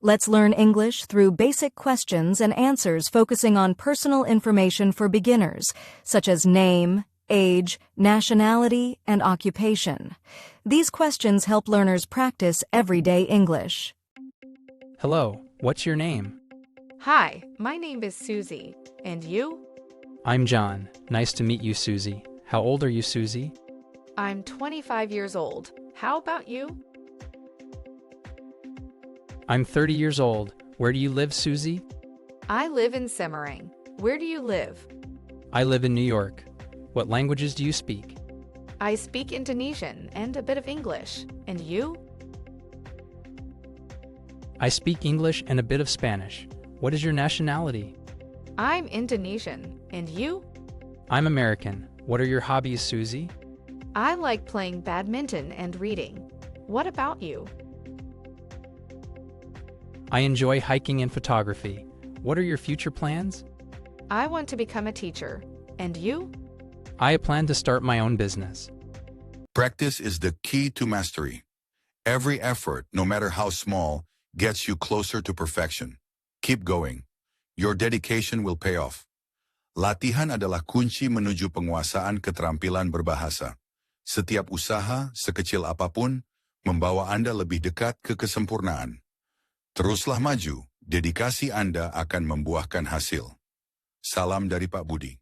Let's learn English through basic questions and answers focusing on personal information for beginners, such as name, age, nationality, and occupation. These questions help learners practice everyday English. Hello, what's your name? Hi, my name is Susie. And you? I'm John. Nice to meet you, Susie. How old are you, Susie? I'm 25 years old. How about you? I'm 30 years old. Where do you live, Susie? I live in Semarang. Where do you live? I live in New York. What languages do you speak? I speak Indonesian and a bit of English. And you? I speak English and a bit of Spanish. What is your nationality? I'm Indonesian. And you? I'm American. What are your hobbies, Susie? I like playing badminton and reading. What about you? I enjoy hiking and photography. What are your future plans? I want to become a teacher. And you? I plan to start my own business. Practice is the key to mastery. Every effort, no matter how small, gets you closer to perfection. Keep going. Your dedication will pay off. Latihan adalah kunci menuju penguasaan keterampilan berbahasa. Setiap usaha, sekecil apapun, membawa Anda lebih dekat ke kesempurnaan. Teruslah maju, dedikasi Anda akan membuahkan hasil. Salam dari Pak Budi.